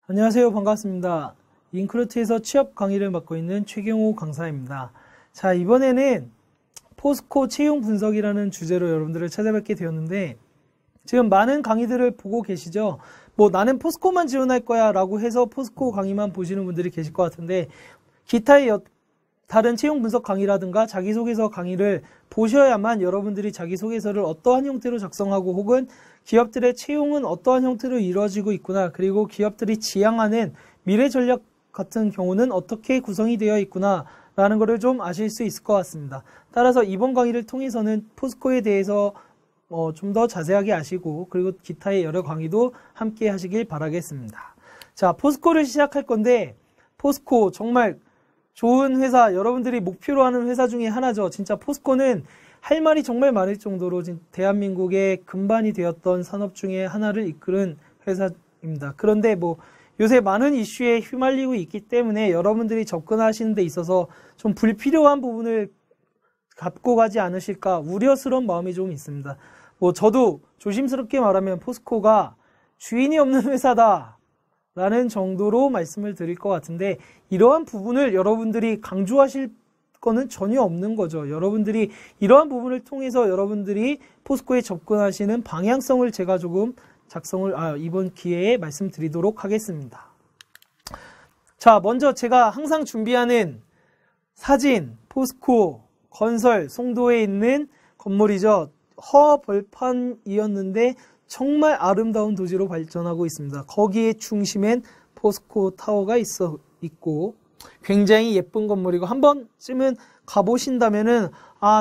안녕하세요. 반갑습니다. 인크루트에서 취업 강의를 맡고 있는 최경호 강사입니다. 자, 이번에는 포스코 채용 분석이라는 주제로 여러분들을 찾아뵙게 되었는데, 지금 많은 강의들을 보고 계시죠? 나는 포스코만 지원할 거야 라고 해서 포스코 강의만 보시는 분들이 계실 것 같은데, 기타의 다른 채용 분석 강의라든가 자기소개서 강의를 보셔야만 여러분들이 자기소개서를 어떠한 형태로 작성하고, 혹은 기업들의 채용은 어떠한 형태로 이루어지고 있구나, 그리고 기업들이 지향하는 미래 전략 같은 경우는 어떻게 구성이 되어 있구나 라는 것을 좀 아실 수 있을 것 같습니다. 따라서 이번 강의를 통해서는 포스코에 대해서 좀 더 자세하게 아시고, 그리고 기타의 여러 강의도 함께 하시길 바라겠습니다. 자, 포스코를 시작할 건데, 포스코 정말 좋은 회사, 여러분들이 목표로 하는 회사 중에 하나죠. 진짜 포스코는 할 말이 정말 많을 정도로 대한민국의 근반이 되었던 산업 중에 하나를 이끄는 회사입니다. 그런데 요새 많은 이슈에 휘말리고 있기 때문에 여러분들이 접근하시는 데 있어서 좀 불필요한 부분을 갖고 가지 않으실까 우려스러운 마음이 좀 있습니다. 저도 조심스럽게 말하면 포스코가 주인이 없는 회사다 라는 정도로 말씀을 드릴 것 같은데, 이러한 부분을 여러분들이 강조하실 거는 전혀 없는 거죠. 여러분들이 이러한 부분을 통해서 여러분들이 포스코에 접근하시는 방향성을 제가 조금 이번 기회에 말씀드리도록 하겠습니다. 자, 먼저 제가 항상 준비하는 사진, 포스코 건설 송도에 있는 건물이죠. 허벌판이었는데 정말 아름다운 도시로 발전하고 있습니다. 거기에 중심엔 포스코 타워가 있고 굉장히 예쁜 건물이고, 한 번쯤은 가보신다면은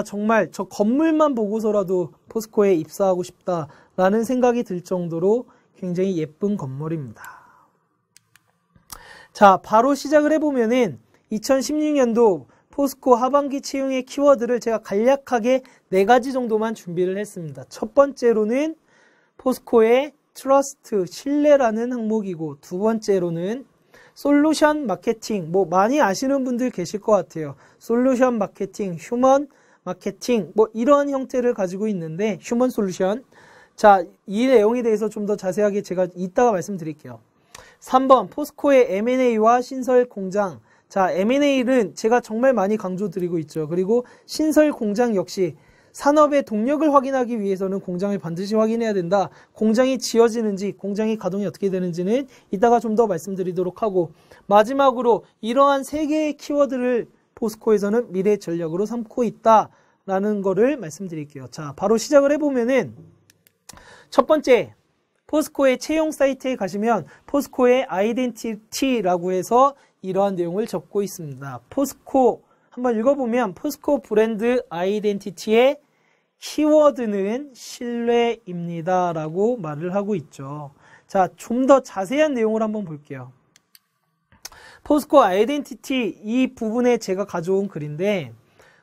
정말 저 건물만 보고서라도 포스코에 입사하고 싶다라는 생각이 들 정도로 굉장히 예쁜 건물입니다. 자, 바로 시작을 해보면은 2016년도 포스코 하반기 채용의 키워드를 제가 간략하게 4가지 정도만 준비를 했습니다. 첫 번째로는 포스코의 트러스트, 신뢰라는 항목이고, 두 번째로는 솔루션 마케팅, 많이 아시는 분들 계실 것 같아요. 솔루션 마케팅, 휴먼 마케팅, 이러한 형태를 가지고 있는데, 휴먼 솔루션. 자, 이 내용에 대해서 좀 더 자세하게 제가 이따가 말씀드릴게요. 3번, 포스코의 M&A와 신설 공장. 자, M&A는 제가 정말 많이 강조드리고 있죠. 그리고 신설 공장 역시 산업의 동력을 확인하기 위해서는 공장을 반드시 확인해야 된다. 공장이 지어지는지, 공장이 가동이 어떻게 되는지는 이따가 좀 더 말씀드리도록 하고, 마지막으로 이러한 3개의 키워드를 포스코에서는 미래 전략으로 삼고 있다라는 거를 말씀드릴게요. 자, 바로 시작을 해보면은 첫 번째, 포스코의 채용 사이트에 가시면 포스코의 아이덴티티라고 해서 이러한 내용을 적고 있습니다. 포스코 한번 읽어보면 포스코 브랜드 아이덴티티의 키워드는 신뢰입니다 라고 말을 하고 있죠. 자, 좀 더 자세한 내용을 한번 볼게요. 포스코 아이덴티티 이 부분에 제가 가져온 글인데,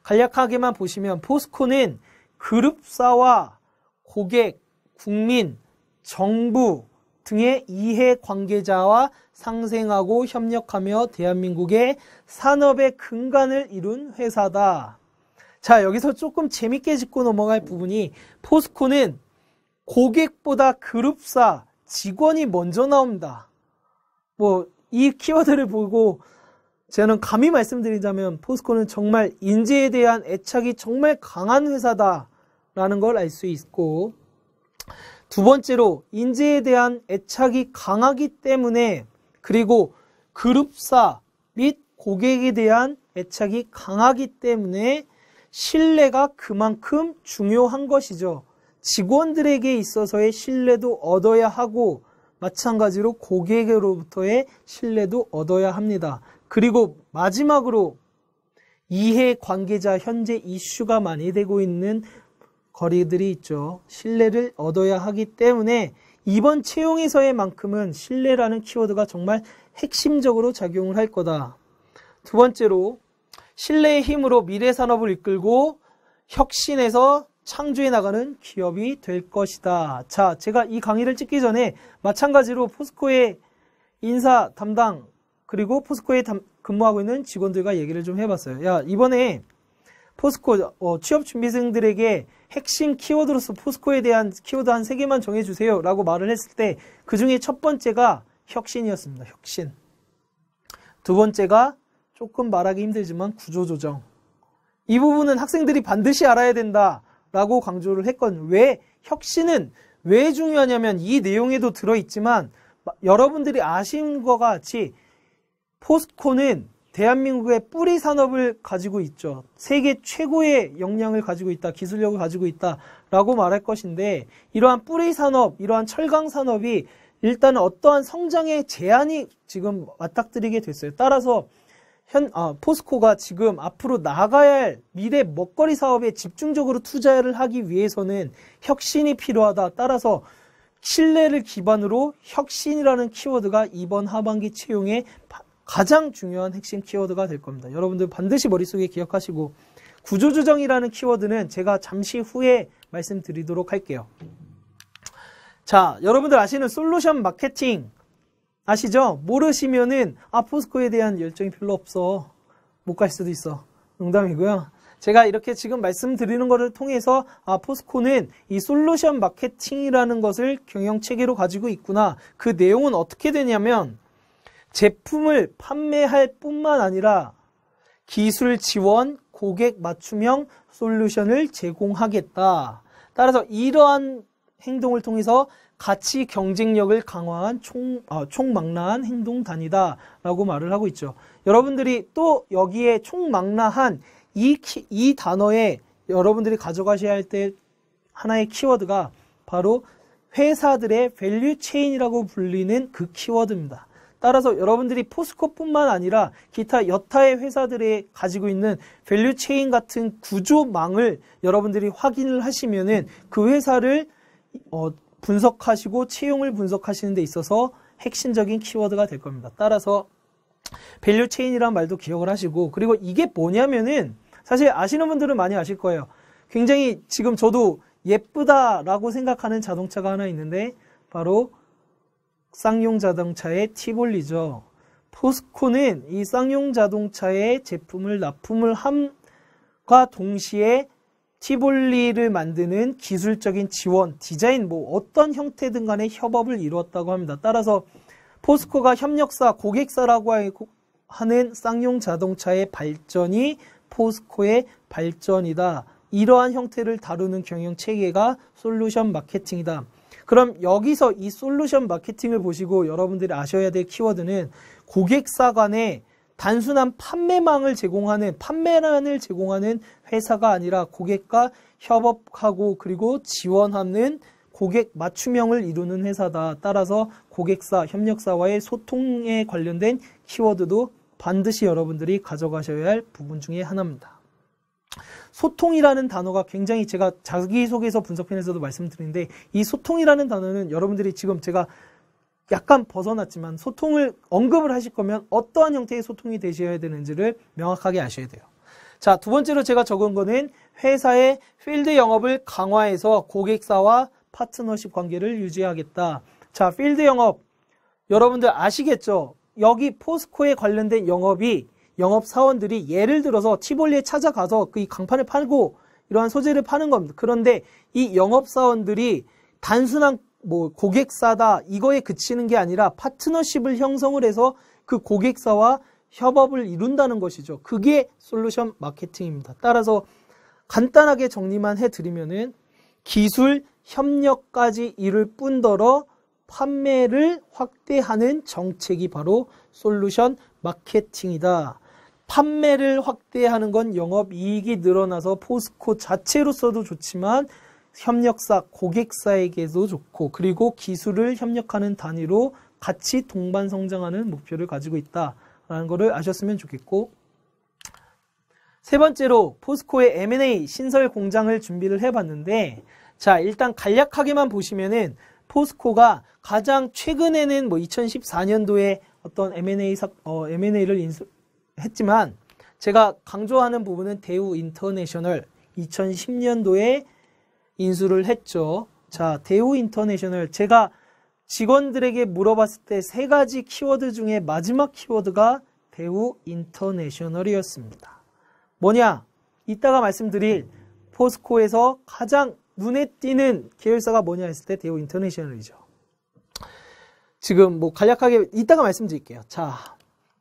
간략하게만 보시면 포스코는 그룹사와 고객, 국민, 정부 등의 이해관계자와 상생하고 협력하며 대한민국의 산업의 근간을 이룬 회사다. 자, 여기서 조금 재밌게 짚고 넘어갈 부분이, 포스코는 고객보다 그룹사, 직원이 먼저 나옵니다. 이 키워드를 보고 저는 감히 말씀드리자면 포스코는 정말 인재에 대한 애착이 정말 강한 회사다라는 걸 알 수 있고, 두 번째로 인재에 대한 애착이 강하기 때문에, 그리고 그룹사 및 고객에 대한 애착이 강하기 때문에 신뢰가 그만큼 중요한 것이죠. 직원들에게 있어서의 신뢰도 얻어야 하고, 마찬가지로 고객으로부터의 신뢰도 얻어야 합니다. 그리고 마지막으로 이해관계자, 현재 이슈가 많이 되고 있는 거리들이 있죠. 신뢰를 얻어야 하기 때문에 이번 채용에서의 만큼은 신뢰라는 키워드가 정말 핵심적으로 작용을 할 거다. 두 번째로, 신뢰의 힘으로 미래 산업을 이끌고 혁신해서 창조해 나가는 기업이 될 것이다. 자, 제가 이 강의를 찍기 전에 마찬가지로 포스코의 인사 담당, 그리고 포스코에 근무하고 있는 직원들과 얘기를 좀 해봤어요. 야, 이번에 포스코 취업준비생들에게 핵심 키워드로서 포스코에 대한 키워드 한 3개만 정해주세요 라고 말을 했을 때, 그 중에 첫 번째가 혁신이었습니다. 혁신. 두 번째가 조금 말하기 힘들지만 구조조정. 이 부분은 학생들이 반드시 알아야 된다라고 강조를 했거든요. 왜 혁신은 왜 중요하냐면 이 내용에도 들어있지만 여러분들이 아시는 것과 같이 포스코는 대한민국의 뿌리 산업을 가지고 있죠. 세계 최고의 역량을 가지고 있다, 기술력을 가지고 있다라고 말할 것인데 이러한 뿌리 산업, 이러한 철강 산업이 일단 어떠한 성장의 제한이 지금 맞닥뜨리게 됐어요. 따라서 포스코가 지금 앞으로 나아가야 할 미래 먹거리 사업에 집중적으로 투자를 하기 위해서는 혁신이 필요하다. 따라서 신뢰를 기반으로 혁신이라는 키워드가 이번 하반기 채용의 가장 중요한 핵심 키워드가 될 겁니다. 여러분들 반드시 머릿속에 기억하시고 구조조정이라는 키워드는 제가 잠시 후에 말씀드리도록 할게요. 자, 여러분들 아시는 솔루션 마케팅 아시죠? 모르시면은 포스코에 대한 열정이 별로 없어. 못 갈 수도 있어. 농담이고요. 제가 이렇게 지금 말씀드리는 것을 통해서 포스코는 이 솔루션 마케팅이라는 것을 경영체계로 가지고 있구나. 그 내용은 어떻게 되냐면 제품을 판매할 뿐만 아니라 기술 지원, 고객 맞춤형 솔루션을 제공하겠다. 따라서 이러한 행동을 통해서 가치 경쟁력을 강화한 총망라한 행동단이다 라고 말을 하고 있죠. 여러분들이 또 여기에 총망라한 이 단어에 여러분들이 가져가셔야 할 때 하나의 키워드가 바로 회사들의 밸류 체인이라고 불리는 그 키워드입니다. 따라서 여러분들이 포스코뿐만 아니라 기타 여타의 회사들이 가지고 있는 밸류 체인 같은 구조망을 여러분들이 확인을 하시면은 그 회사를 분석하시고 채용을 분석하시는 데 있어서 핵심적인 키워드가 될 겁니다. 따라서 밸류 체인이란 말도 기억을 하시고, 그리고 이게 뭐냐면은 사실 아시는 분들은 많이 아실 거예요. 굉장히 지금 저도 예쁘다라고 생각하는 자동차가 하나 있는데 바로 쌍용 자동차의 티볼리죠. 포스코는 이 쌍용 자동차의 제품을 납품을 함과 동시에 티볼리를 만드는 기술적인 지원, 디자인, 어떤 형태든 간에 협업을 이루었다고 합니다. 따라서 포스코가 협력사, 고객사라고 하는 쌍용 자동차의 발전이 포스코의 발전이다. 이러한 형태를 다루는 경영 체계가 솔루션 마케팅이다. 그럼 여기서 이 솔루션 마케팅을 보시고 여러분들이 아셔야 될 키워드는 고객사 간에 단순한 판매망을 제공하는, 판매란을 제공하는 회사가 아니라 고객과 협업하고 그리고 지원하는 고객 맞춤형을 이루는 회사다. 따라서 고객사, 협력사와의 소통에 관련된 키워드도 반드시 여러분들이 가져가셔야 할 부분 중에 하나입니다. 소통이라는 단어가 굉장히 제가 자기소개서 분석편에서도 말씀드리는데 이 소통이라는 단어는 여러분들이 지금 제가 약간 벗어났지만 소통을 언급을 하실 거면 어떠한 형태의 소통이 되셔야 되는지를 명확하게 아셔야 돼요. 자, 두 번째로 제가 적은 거는 회사의 필드 영업을 강화해서 고객사와 파트너십 관계를 유지하겠다. 자, 필드 영업 여러분들 아시겠죠? 여기 포스코에 관련된 영업 사원들이 예를 들어서 티볼리에 찾아가서 그 강판을 팔고 이러한 소재를 파는 겁니다. 그런데 이 영업 사원들이 단순한 고객사다 이거에 그치는 게 아니라 파트너십을 형성을 해서 그 고객사와 협업을 이룬다는 것이죠. 그게 솔루션 마케팅입니다. 따라서 간단하게 정리만 해드리면은 기술 협력까지 이룰 뿐더러 판매를 확대하는 정책이 바로 솔루션 마케팅이다. 판매를 확대하는 건 영업이익이 늘어나서 포스코 자체로서도 좋지만 협력사, 고객사에게도 좋고 그리고 기술을 협력하는 단위로 같이 동반 성장하는 목표를 가지고 있다라는 것을 아셨으면 좋겠고, 세 번째로 포스코의 M&A 신설 공장을 준비를 해봤는데, 자, 일단 간략하게만 보시면은 포스코가 가장 최근에는 2014년도에 어떤 M&A를 했지만 제가 강조하는 부분은 대우 인터내셔널 2010년도에 인수를 했죠. 자, 대우 인터내셔널 제가 직원들에게 물어봤을 때 세 가지 키워드 중에 마지막 키워드가 대우 인터내셔널이었습니다. 뭐냐? 이따가 말씀드릴 포스코에서 가장 눈에 띄는 계열사가 뭐냐 했을 때 대우 인터내셔널이죠. 지금 뭐 간략하게 이따가 말씀드릴게요. 자,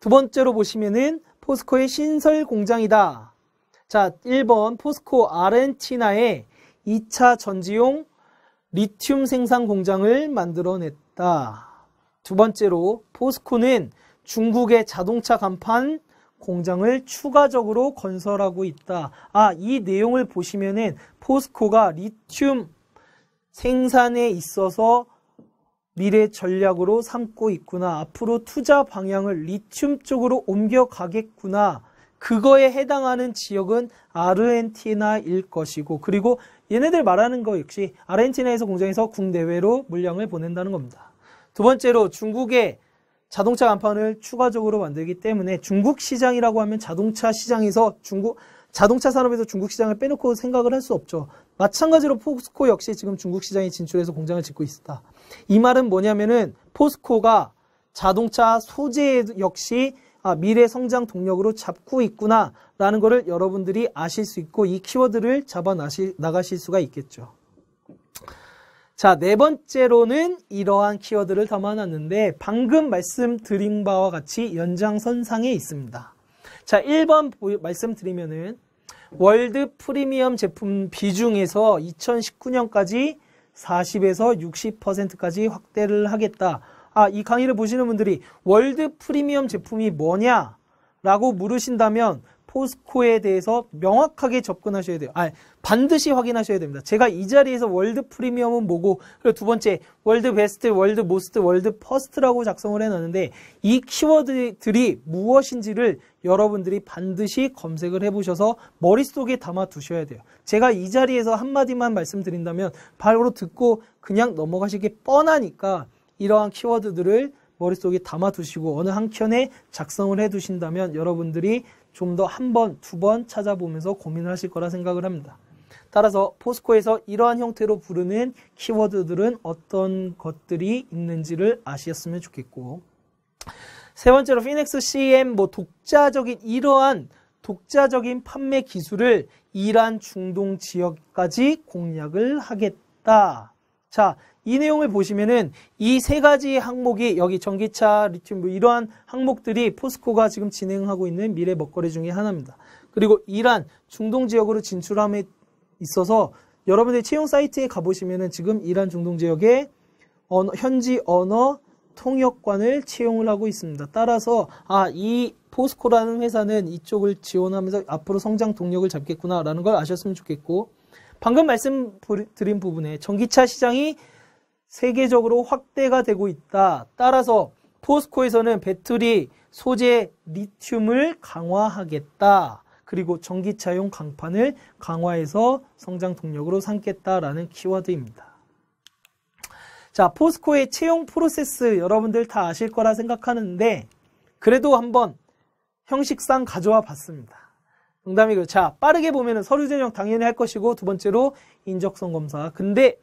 두 번째로 보시면은 포스코의 신설 공장이다. 자, 1번 포스코 아르헨티나에 2차 전지용 리튬 생산 공장을 만들어냈다. 두 번째로 포스코는 중국의 자동차 간판 공장을 추가적으로 건설하고 있다. 이 내용을 보시면은 포스코가 리튬 생산에 있어서 미래 전략으로 삼고 있구나. 앞으로 투자 방향을 리튬 쪽으로 옮겨가겠구나. 그거에 해당하는 지역은 아르헨티나일 것이고, 그리고 얘네들 말하는 거 역시 아르헨티나에서 공장에서 국내외로 물량을 보낸다는 겁니다. 두 번째로 중국의 자동차 간판을 추가적으로 만들기 때문에 중국 시장이라고 하면 자동차 시장에서 자동차 산업에서 중국 시장을 빼놓고 생각을 할 수 없죠. 마찬가지로 포스코 역시 지금 중국 시장에 진출해서 공장을 짓고 있다. 이 말은 뭐냐면은 포스코가 자동차 소재 역시 미래 성장 동력으로 잡고 있구나 라는 거를 여러분들이 아실 수 있고 이 키워드를 잡아 나가실 수가 있겠죠. 자, 네 번째로는 이러한 키워드를 담아놨는데 방금 말씀드린 바와 같이 연장선상에 있습니다. 자, 1번 말씀드리면은 월드 프리미엄 제품 비중에서 2019년까지 40에서 60%까지 확대를 하겠다. 이 강의를 보시는 분들이 월드 프리미엄 제품이 뭐냐라고 물으신다면 포스코에 대해서 명확하게 접근하셔야 돼요. 반드시 확인하셔야 됩니다. 제가 이 자리에서 월드 프리미엄은 뭐고, 그리고 두 번째 월드 베스트, 월드 모스트, 월드 퍼스트라고 작성을 해놨는데 이 키워드들이 무엇인지를 여러분들이 반드시 검색을 해보셔서 머릿속에 담아 두셔야 돼요. 제가 이 자리에서 한마디만 말씀드린다면 바로 듣고 그냥 넘어가시기 뻔하니까 이러한 키워드들을 머릿속에 담아 두시고 어느 한 켠에 작성을 해 두신다면 여러분들이 좀 더 한 번, 두 번 찾아보면서 고민을 하실 거라 생각을 합니다. 따라서 포스코에서 이러한 형태로 부르는 키워드들은 어떤 것들이 있는지를 아셨으면 좋겠고, 세 번째로 피닉스 CM 이러한 독자적인 판매 기술을 이란 중동 지역까지 공략을 하겠다. 자, 이 내용을 보시면은 이 세 가지 항목이 여기 전기차, 리튬 이러한 항목들이 포스코가 지금 진행하고 있는 미래 먹거리 중에 하나입니다. 그리고 이란 중동 지역으로 진출함에 있어서 여러분들이 채용 사이트에 가보시면은 지금 이란 중동 지역에 현지 언어 통역관을 채용을 하고 있습니다. 따라서 이 포스코라는 회사는 이쪽을 지원하면서 앞으로 성장 동력을 잡겠구나라는 걸 아셨으면 좋겠고, 방금 말씀드린 부분에 전기차 시장이 세계적으로 확대가 되고 있다. 따라서 포스코에서는 배터리 소재 리튬을 강화하겠다. 그리고 전기차용 강판을 강화해서 성장 동력으로 삼겠다라는 키워드입니다. 자, 포스코의 채용 프로세스 여러분들 다 아실 거라 생각하는데 그래도 한번 형식상 가져와 봤습니다. 농담이고요. 자, 빠르게 보면은 서류 전형 당연히 할 것이고, 두 번째로 인적성 검사. 근데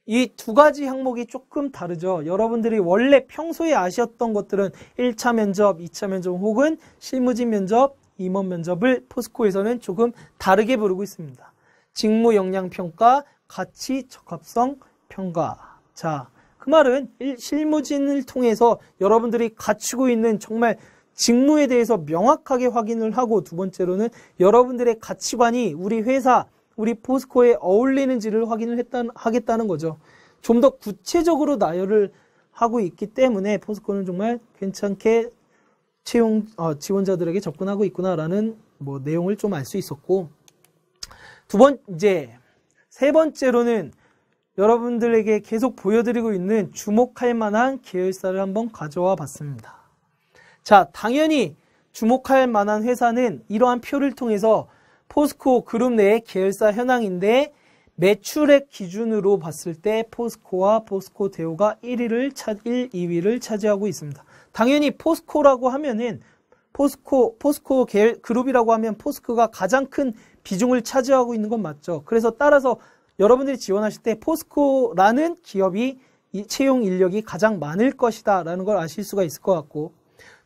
이 두 가지 항목이 조금 다르죠. 여러분들이 원래 평소에 아셨던 것들은 1차 면접, 2차 면접 혹은 실무진 면접, 임원 면접을 포스코에서는 조금 다르게 부르고 있습니다. 직무 역량 평가, 가치 적합성 평가. 자, 그 말은 실무진을 통해서 여러분들이 갖추고 있는 정말 직무에 대해서 명확하게 확인을 하고, 두 번째로는 여러분들의 가치관이 우리 회사, 우리 포스코에 어울리는지를 확인을 하겠다는 거죠. 좀 더 구체적으로 나열을 하고 있기 때문에 포스코는 정말 괜찮게 채용 지원자들에게 접근하고 있구나라는 내용을 좀 알 수 있었고, 세 번째로는 여러분들에게 계속 보여드리고 있는 주목할 만한 계열사를 한번 가져와 봤습니다. 자, 당연히 주목할 만한 회사는 이러한 표를 통해서 포스코 그룹 내의 계열사 현황인데, 매출액 기준으로 봤을 때 포스코와 포스코 대우가 1, 2위를 차지하고 있습니다. 당연히 포스코라고 하면은 포스코 그룹이라고 하면 포스코가 가장 큰 비중을 차지하고 있는 건 맞죠. 그래서 따라서 여러분들이 지원하실 때 포스코라는 기업이 이 채용 인력이 가장 많을 것이다 라는 걸 아실 수가 있을 것 같고,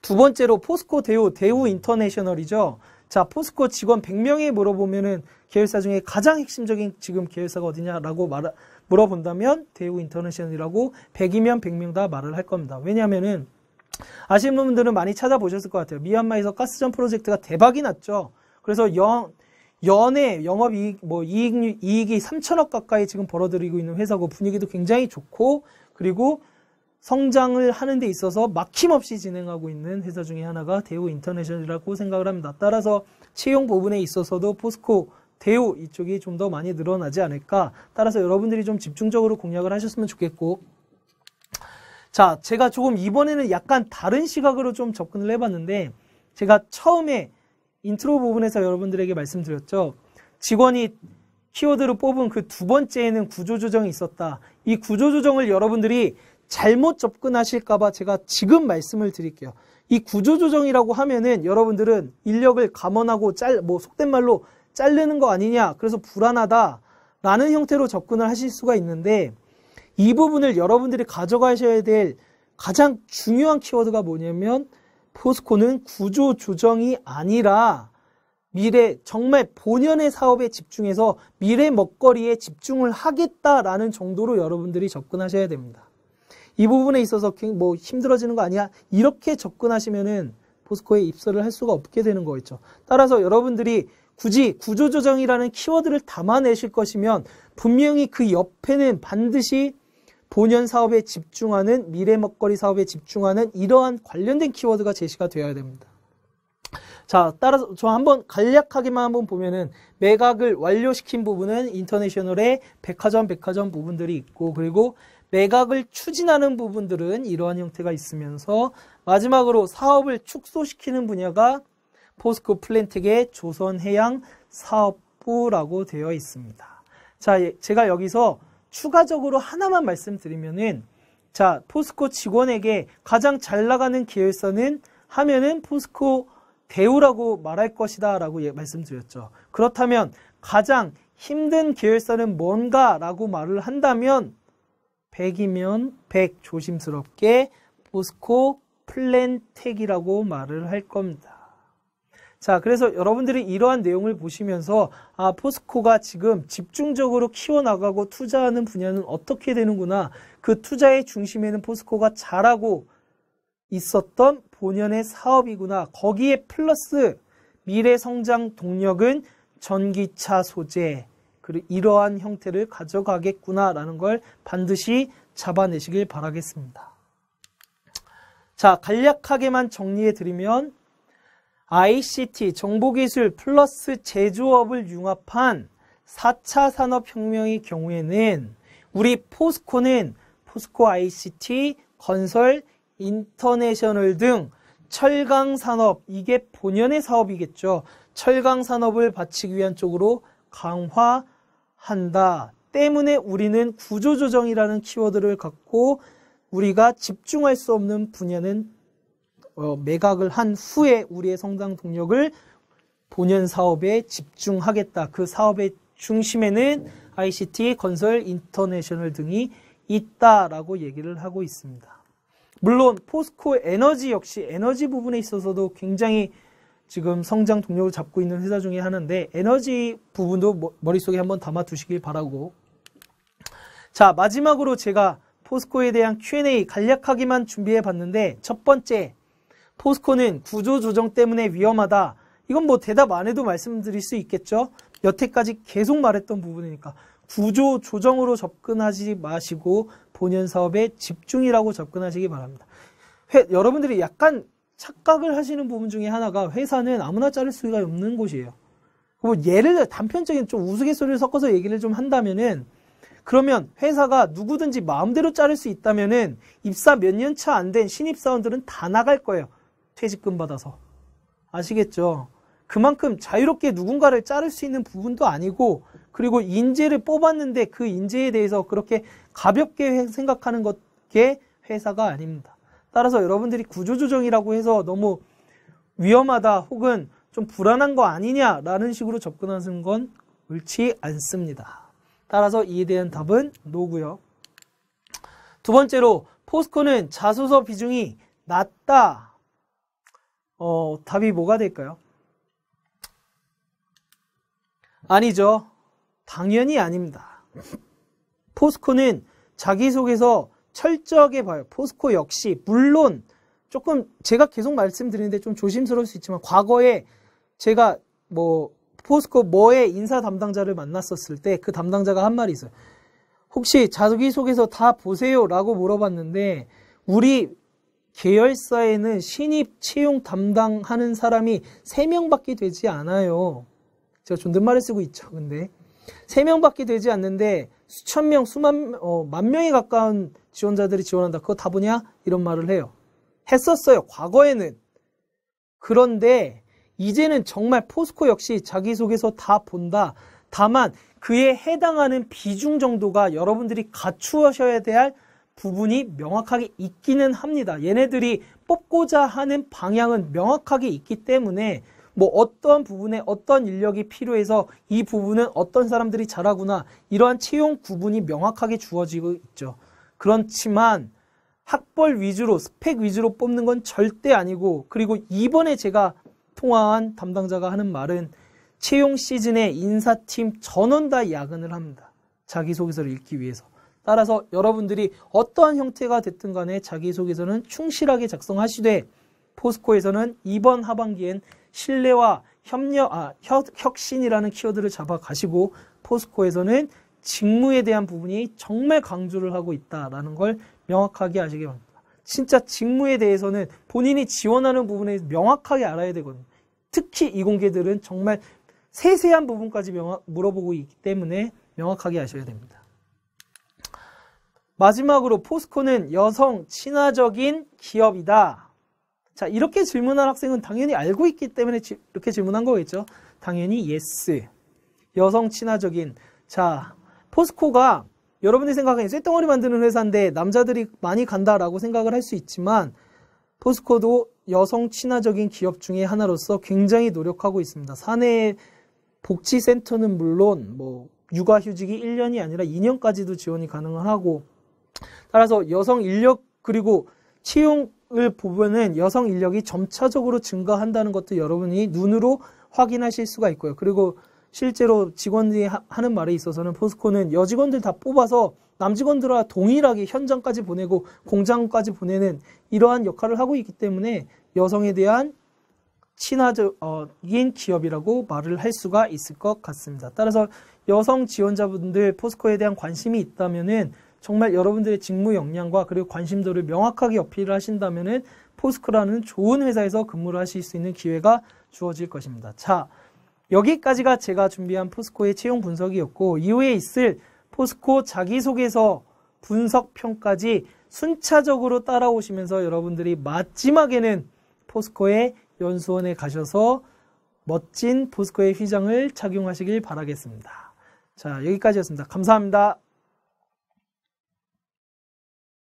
두 번째로 포스코 대우 인터내셔널이죠. 자, 포스코 직원 100명에 물어보면은 계열사 중에 가장 핵심적인 지금 계열사가 어디냐라고 물어본다면 대우 인터내셔널이라고 100이면 100명 다 말을 할 겁니다. 왜냐하면은 아시는 분들은 많이 찾아보셨을 것 같아요. 미얀마에서 가스전 프로젝트가 대박이 났죠. 그래서 연애 영업이익 이익이 3천억 가까이 지금 벌어들이고 있는 회사고 분위기도 굉장히 좋고 그리고 성장을 하는 데 있어서 막힘없이 진행하고 있는 회사 중에 하나가 대우 인터내셔널이라고 생각을 합니다. 따라서 채용 부분에 있어서도 포스코, 대우 이쪽이 좀 더 많이 늘어나지 않을까. 따라서 여러분들이 좀 집중적으로 공략을 하셨으면 좋겠고 자, 제가 조금 이번에는 약간 다른 시각으로 좀 접근을 해봤는데 제가 처음에 인트로 부분에서 여러분들에게 말씀드렸죠. 직원이 키워드로 뽑은 그 두 번째에는 구조조정이 있었다. 이 구조조정을 여러분들이 잘못 접근하실까봐 제가 지금 말씀을 드릴게요. 이 구조조정이라고 하면은 여러분들은 인력을 감원하고 속된 말로 자르는 거 아니냐. 그래서 불안하다라는 형태로 접근을 하실 수가 있는데 이 부분을 여러분들이 가져가셔야 될 가장 중요한 키워드가 뭐냐면 포스코는 구조조정이 아니라 미래 정말 본연의 사업에 집중해서 미래 먹거리에 집중을 하겠다라는 정도로 여러분들이 접근하셔야 됩니다. 이 부분에 있어서 뭐 힘들어지는 거 아니야? 이렇게 접근하시면은 포스코에 입사를 할 수가 없게 되는 거겠죠. 따라서 여러분들이 굳이 구조조정이라는 키워드를 담아내실 것이면 분명히 그 옆에는 반드시 본연 사업에 집중하는 미래 먹거리 사업에 집중하는 이러한 관련된 키워드가 제시가 되어야 됩니다. 자, 따라서 저 한번 간략하게만 한번 보면은 매각을 완료시킨 부분은 인터내셔널의 백화점 부분들이 있고 그리고 매각을 추진하는 부분들은 이러한 형태가 있으면서 마지막으로 사업을 축소시키는 분야가 포스코 플랜텍의 조선해양사업부라고 되어 있습니다. 자, 제가 여기서 추가적으로 하나만 말씀드리면은 자, 포스코 직원에게 가장 잘 나가는 계열사는 하면은 포스코 대우라고 말할 것이다 라고 말씀드렸죠. 그렇다면 가장 힘든 계열사는 뭔가 라고 말을 한다면 100이면 100 조심스럽게 포스코 플랜텍이라고 말을 할 겁니다. 자, 그래서 여러분들이 이러한 내용을 보시면서 아, 포스코가 지금 집중적으로 키워나가고 투자하는 분야는 어떻게 되는구나. 그 투자의 중심에는 포스코가 잘하고 있었던 본연의 사업이구나. 거기에 플러스 미래 성장 동력은 전기차 소재, 그리고 이러한 형태를 가져가겠구나라는 걸 반드시 잡아내시길 바라겠습니다. 자, 간략하게만 정리해드리면 ICT, 정보기술 플러스 제조업을 융합한 4차 산업혁명의 경우에는 우리 포스코는 포스코 ICT, 건설, 인터내셔널 등 철강산업, 이게 본연의 사업이겠죠. 철강산업을 바치기 위한 쪽으로 강화한다. 때문에 우리는 구조조정이라는 키워드를 갖고 우리가 집중할 수 없는 분야는 매각을 한 후에 우리의 성장 동력을 본연 사업에 집중하겠다. 그 사업의 중심에는 ICT, 건설, 인터내셔널 등이 있다라고 얘기를 하고 있습니다. 물론 포스코 에너지 역시 에너지 부분에 있어서도 굉장히 지금 성장 동력을 잡고 있는 회사 중에 하나인데 에너지 부분도 머릿속에 한번 담아 두시길 바라고 자, 마지막으로 제가 포스코에 대한 Q&A 간략하게만 준비해 봤는데 첫 번째, 포스코는 구조조정 때문에 위험하다. 이건 뭐 대답 안 해도 말씀드릴 수 있겠죠. 여태까지 계속 말했던 부분이니까 구조조정으로 접근하지 마시고 본연 사업에 집중이라고 접근하시기 바랍니다. 여러분들이 약간 착각을 하시는 부분 중에 하나가 회사는 아무나 자를 수가 없는 곳이에요. 뭐 예를 들어 단편적인 좀 우스갯소리를 섞어서 얘기를 좀 한다면은 그러면 회사가 누구든지 마음대로 자를 수 있다면은 입사 몇 년 차 안 된 신입사원들은 다 나갈 거예요. 퇴직금 받아서. 아시겠죠? 그만큼 자유롭게 누군가를 자를 수 있는 부분도 아니고 그리고 인재를 뽑았는데 그 인재에 대해서 그렇게 가볍게 생각하는 게 회사가 아닙니다. 따라서 여러분들이 구조조정이라고 해서 너무 위험하다 혹은 좀 불안한 거 아니냐라는 식으로 접근하는 건 옳지 않습니다. 따라서 이에 대한 답은 노고요. 두 번째로 포스코는 자소서 비중이 낮다. 답이 뭐가 될까요? 아니죠. 당연히 아닙니다. 포스코는 자기소개서 철저하게 봐요. 포스코 역시 물론 조금 제가 계속 말씀드리는데 좀 조심스러울 수 있지만 과거에 제가 포스코 뭐의 인사 담당자를 만났었을 때 그 담당자가 한 말이 있어요. 혹시 자기소개서 다 보세요 라고 물어봤는데 우리 계열사에는 신입 채용 담당하는 사람이 3명밖에 되지 않아요. 제가 존댓말을 쓰고 있죠. 근데 3명밖에 되지 않는데 수천 명, 만 명에 가까운 지원자들이 지원한다. 그거 다 보냐? 이런 말을 해요. 했었어요. 과거에는. 그런데 이제는 정말 포스코 역시 자기소개서 다 본다. 다만 그에 해당하는 비중 정도가 여러분들이 갖추셔야 될 부분이 명확하게 있기는 합니다. 얘네들이 뽑고자 하는 방향은 명확하게 있기 때문에 어떤 부분에 어떤 인력이 필요해서 이 부분은 어떤 사람들이 잘하구나 이러한 채용 구분이 명확하게 주어지고 있죠. 그렇지만 학벌 위주로 스펙 위주로 뽑는 건 절대 아니고 그리고 이번에 제가 통화한 담당자가 하는 말은 채용 시즌에 인사팀 전원 다 야근을 합니다. 자기소개서를 읽기 위해서. 따라서 여러분들이 어떠한 형태가 됐든 간에 자기소개서는 충실하게 작성하시되 포스코에서는 이번 하반기엔 신뢰와 혁신이라는 키워드를 잡아가시고 포스코에서는 직무에 대한 부분이 정말 강조를 하고 있다는 걸 명확하게 아시기 바랍니다. 진짜 직무에 대해서는 본인이 지원하는 부분에 명확하게 알아야 되거든요. 특히 이공계들은 정말 세세한 부분까지 물어보고 있기 때문에 명확하게 아셔야 됩니다. 마지막으로 포스코는 여성 친화적인 기업이다. 자, 이렇게 질문한 학생은 당연히 알고 있기 때문에 이렇게 질문한 거겠죠. 당연히 yes. 여성 친화적인. 자, 포스코가 여러분들이 생각하기엔 쇳덩어리 만드는 회사인데 남자들이 많이 간다라고 생각을 할 수 있지만 포스코도 여성 친화적인 기업 중에 하나로서 굉장히 노력하고 있습니다. 사내 복지센터는 물론 육아휴직이 1년이 아니라 2년까지도 지원이 가능하고 따라서 여성 인력 그리고 채용을 보면은 여성 인력이 점차적으로 증가한다는 것도 여러분이 눈으로 확인하실 수가 있고요. 그리고 실제로 직원들이 하는 말에 있어서는 포스코는 여직원들 다 뽑아서 남직원들과 동일하게 현장까지 보내고 공장까지 보내는 이러한 역할을 하고 있기 때문에 여성에 대한 친화적인 기업이라고 말을 할 수가 있을 것 같습니다. 따라서 여성 지원자분들 포스코에 대한 관심이 있다면은 정말 여러분들의 직무 역량과 그리고 관심도를 명확하게 어필을 하신다면은 포스코라는 좋은 회사에서 근무를 하실 수 있는 기회가 주어질 것입니다. 자, 여기까지가 제가 준비한 포스코의 채용 분석이었고 이후에 있을 포스코 자기소개서 분석편까지 순차적으로 따라오시면서 여러분들이 마지막에는 포스코의 연수원에 가셔서 멋진 포스코의 휘장을 착용하시길 바라겠습니다. 자, 여기까지였습니다. 감사합니다.